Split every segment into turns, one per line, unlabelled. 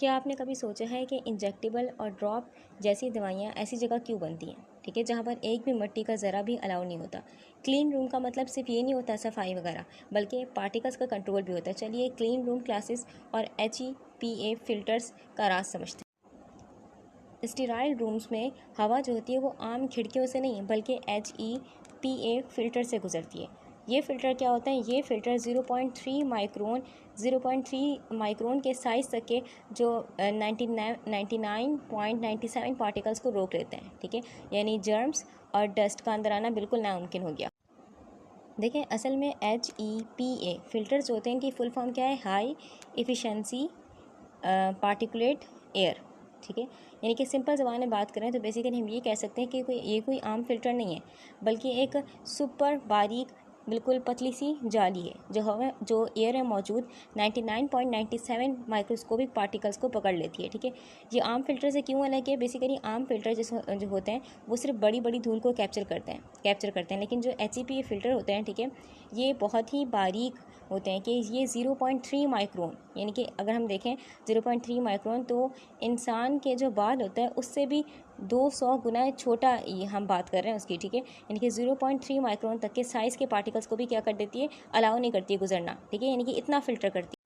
क्या आपने कभी सोचा है कि इंजेक्टेबल और ड्रॉप जैसी दवाइयाँ ऐसी जगह क्यों बनती हैं, ठीक है, जहाँ पर एक भी मिट्टी का ज़रा भी अलाउ नहीं होता। क्लीन रूम का मतलब सिर्फ ये नहीं होता सफाई वगैरह, बल्कि पार्टिकल्स का कंट्रोल भी होता है। चलिए क्लीन रूम क्लासेस और HEPA फ़िल्टर्स का राज समझते हैं। स्टेराइल रूम्स में हवा जो होती है वो आम खिड़कियों से नहीं बल्कि HEPA फ़िल्टर से गुजरती है। ये फ़िल्टर क्या होता है? ये फ़िल्टर 0.3 माइक्रोन के साइज़ तक के जो 99.97 पार्टिकल्स को रोक लेते हैं, ठीक है। यानी जर्म्स और डस्ट का अंदर आना बिल्कुल नामुमकिन हो गया। देखें, असल में HEPA फ़िल्टर्स जो होते हैं इनकी फुल फॉर्म क्या है? हाई एफिशिएंसी पार्टिकुलेट एयर, ठीक है। यानी कि सिंपल ज़बान में बात करें तो बेसिकली हम ये कह सकते हैं कि ये कोई आम फ़िल्टर नहीं है, बल्कि एक सुपर बारीक बिल्कुल पतली सी जाली है जो एयर में मौजूद 99.97 माइक्रोस्कोपिक पार्टिकल्स को पकड़ लेती है, ठीक है। ये आम फ़िल्टर से क्यों अलग है? बेसिकली आम फ़िल्टर जो होते हैं वो सिर्फ बड़ी बड़ी धूल को कैप्चर करते हैं, लेकिन जो HEPA फ़िल्टर होते हैं, ठीक है, ये बहुत ही बारीक होते हैं कि ये 0.3 माइक्रोन, यानी कि अगर हम देखें 0.3 माइक्रोन तो इंसान के जो बाल होता है उससे भी 200 गुना छोटा ये हम बात कर रहे हैं उसकी, ठीक है। यानी कि 0.3 माइक्रोन तक के साइज़ के पार्टिकल्स को भी क्या कर देती है? अलाउ नहीं करती है गुजरना, ठीक है। यानी कि इतना फ़िल्टर करती है।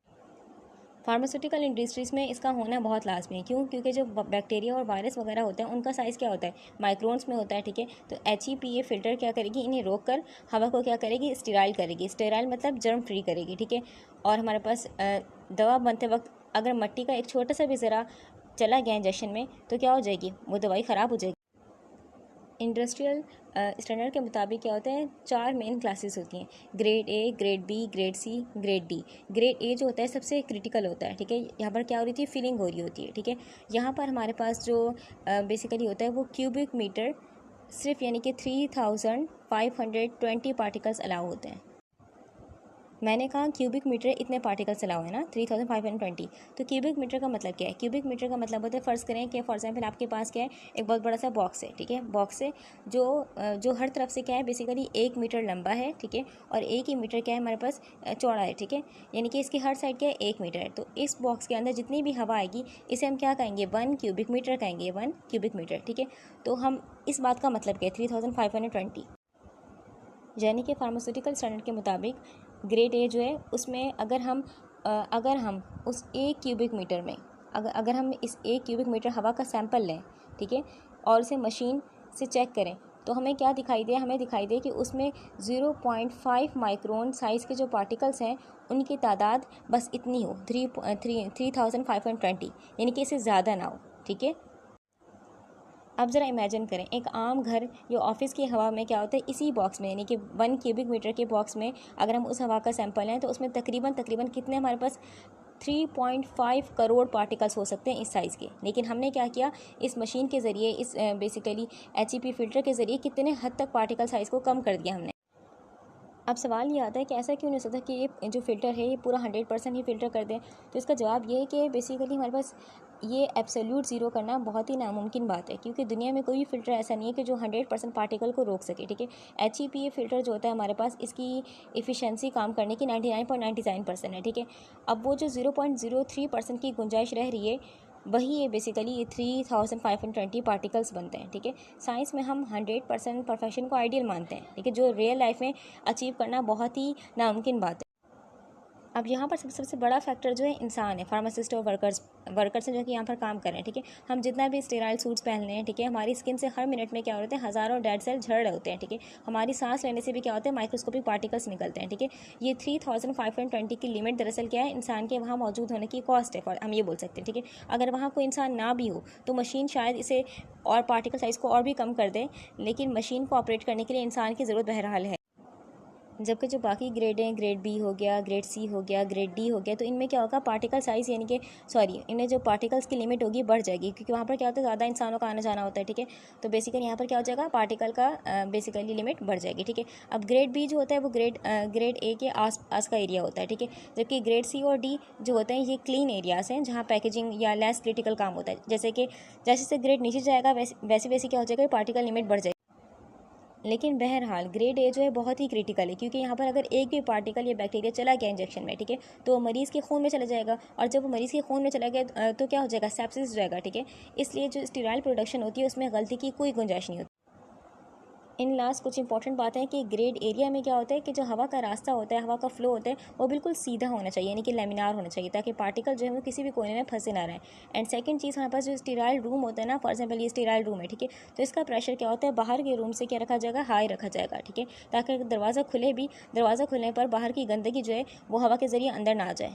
फार्मास्यूटिकल इंडस्ट्रीज़ में इसका होना बहुत लाजमी है। क्यों? क्योंकि जो बैक्टीरिया और वायरस वगैरह होते हैं उनका साइज़ क्या होता है? माइक्रोन्स में होता है, ठीक है। तो HEPA फ़िल्टर क्या करेगी? इन्हें रोक कर हवा को क्या करेगी? स्टेराइल करेगी। स्टेराइल मतलब जर्म फ्री करेगी, ठीक है। और हमारे पास दवा बनते वक्त अगर मिट्टी का एक छोटा सा भी ज़रा चला गया इंजेक्शन में तो क्या हो जाएगी? वो दवाई ख़राब हो जाएगी। इंडस्ट्रियल स्टैंडर्ड के मुताबिक क्या होता है? 4 मेन क्लासेस होती हैं, grade A, grade B, grade C, grade D। Grade A जो होता है सबसे क्रिटिकल होता है, ठीक है। यहाँ पर क्या हो रही थी? फिलिंग हो रही होती है, ठीक है। यहाँ पर हमारे पास जो बेसिकली होता है वो क्यूबिक मीटर सिर्फ, यानी कि 3520 पार्टिकल्स अलाउ होते हैं। मैंने कहा क्यूबिक मीटर इतने पार्टिकल्स अलाउ है ना, 3520। तो क्यूबिक मीटर का मतलब क्या है? क्यूबिक मीटर का मतलब होता है, फ़र्ज़ करें कि फॉर एग्जांपल आपके पास क्या है? एक बहुत बड़ा सा बॉक्स है, ठीक है। बॉक्स है जो हर तरफ से क्या है? बेसिकली 1 मीटर लंबा है, ठीक है। और 1 ही मीटर क्या है हमारे पास? चौड़ा है, ठीक है। यानी कि इसकी हर साइड क्या है? 1 मीटर है। तो इस बॉक्स के अंदर जितनी भी हवा आएगी इसे हम क्या कहेंगे? 1 क्यूबिक मीटर कहेंगे, 1 क्यूबिक मीटर, ठीक है। तो हम इस बात का मतलब क्या है? 3520, यानी कि फार्मास्यूटिकल स्टैंडर्ड के मुताबिक ग्रेड A जो है उसमें अगर हम उस 1 क्यूबिक मीटर में अगर हम इस 1 क्यूबिक मीटर हवा का सैंपल लें, ठीक है, और उसे मशीन से चेक करें तो हमें क्या दिखाई दे? हमें दिखाई दे कि उसमें 0.5 माइक्रोन साइज़ के जो पार्टिकल्स हैं उनकी तादाद बस इतनी हो, 3520, यानी कि इससे ज़्यादा ना हो, ठीक है। अब ज़रा इमेजिन करें एक आम घर या ऑफिस की हवा में क्या होता है? इसी बॉक्स में, यानी कि 1 क्यूबिक मीटर के बॉक्स में अगर हम उस हवा का सैंपल लें तो उसमें तकरीबन कितने हमारे पास 3.5 करोड़ पार्टिकल्स हो सकते हैं इस साइज़ के। लेकिन हमने क्या किया? इस मशीन के ज़रिए, इस बेसिकली HEPA फ़िल्टर के ज़रिए कितने हद तक पार्टिकल साइज़ को कम कर दिया हमने। अब सवाल ये आता है कि ऐसा क्यों नहीं हो सकता कि ये जो फ़िल्टर है ये पूरा 100% ही फ़िल्टर कर दें? तो इसका जवाब ये है कि बेसिकली हमारे पास ये एब्सोल्यूट ज़ीरो करना बहुत ही नामुमकिन बात है, क्योंकि दुनिया में कोई भी फ़िल्टर ऐसा नहीं है कि जो 100% पार्टिकल को रोक सके, ठीक है। HEPA फ़िल्टर जो होता है हमारे पास, इसकी एफिशिएंसी काम करने की 99.99% है, ठीक है। अब वो जो 0.03% की गुंजाइश रह रही है वही ये बेसिकली ये 3520 पार्टिकल्स बनते हैं, ठीक है। साइंस में हम 100% परफेक्शन को आइडियल मानते हैं, ठीक है, जो रियल लाइफ में अचीव करना बहुत ही नामुमकिन बात है। अब यहाँ पर सबसे बड़ा फैक्टर जो है इंसान है, फार्मासिस्ट और वर्कर्स हैं जो कि यहाँ पर काम कर रहे हैं, ठीक है। हम जितना भी स्टेराइल सूट्स पहन रहे हैं, ठीक है, हमारी स्किन से हर मिनट में क्या होते हैं? हज़ारों डेड सेल झड़ रहे होते हैं, ठीक है। हमारी सांस लेने से भी क्या होता है? माइक्रोस्कोपिक पार्टिकल्स निकलते हैं, ठीक है। ये 3520 की लिमिट दरअसल क्या है? इंसान के वहाँ मौजूद होने की कॉस्ट है, हम ये बोल सकते हैं, ठीक है। अगर वहाँ कोई इंसान ना भी हो तो मशीन शायद इसे और पार्टिकल साइज़ को और भी कम कर दे, लेकिन मशीन को ऑपरेट करने के लिए इंसान की ज़रूरत बहरहाल है। जबकि जो बाकी ग्रेड हैं, ग्रेड B हो गया, ग्रेड C हो गया, ग्रेड D हो गया, तो इनमें क्या होगा? पार्टिकल साइज़, यानी कि इनमें जो पार्टिकल्स की लिमिट होगी बढ़ जाएगी, क्योंकि वहाँ पर क्या होता है? ज़्यादा इंसानों का आना जाना होता है, ठीक है। तो बेसिकली यहाँ पर क्या हो जाएगा? पार्टिकल का बेसिकली लिमिट बढ़ जाएगी, ठीक है। अब ग्रेड B जो होता है वो ग्रेड A के आस पास का एरिया होता है, ठीक है। जबकि ग्रेड C और D जो होते हैं ये क्लीन एरियाज़ हैं जहाँ पैकेजिंग या लेस क्रिटिकल काम होता है। जैसे जैसे ग्रेड नीचे जाएगा वैसे वैसे क्या हो जाएगा? पार्टिकल लिमिट बढ़ जाएगी। लेकिन बहरहाल ग्रेड ए जो है बहुत ही क्रिटिकल है, क्योंकि यहाँ पर अगर एक भी पार्टिकल या बैक्टीरिया चला गया इंजेक्शन में, ठीक है, तो मरीज़ के खून में चला जाएगा, और जब वो मरीज़ के खून में चला गया तो क्या हो जाएगा, सेप्सिस हो जाएगा, ठीक है। इसलिए जो स्टीराइल प्रोडक्शन होती है उसमें गलती की कोई गुंजाइश नहीं होती। इन लास्ट कुछ इंपॉर्टेंट बातें हैं कि ग्रेड एरिया में क्या होता है कि जो हवा का रास्ता होता है, हवा का फ्लो होता है, वो बिल्कुल सीधा होना चाहिए, यानी कि लेमिनार होना चाहिए, ताकि पार्टिकल जो है वो किसी भी कोने में फंसे ना रहें। एंड सेकंड चीज़, हमारे पास जो स्टीराइल रूम होता है ना, फॉर एग्जाम्पल ये स्टीराइल रूम है, ठीक है, तो इसका प्रेशर क्या होता है, बाहर के रूम से क्या रखा जाएगा, हाई रखा जाएगा, ठीक है, ताकि दरवाज़ा खुले भी, दरवाज़ा खुलने पर बाहर की गंदगी जो है वो हवा के ज़रिए अंदर ना आ जाए।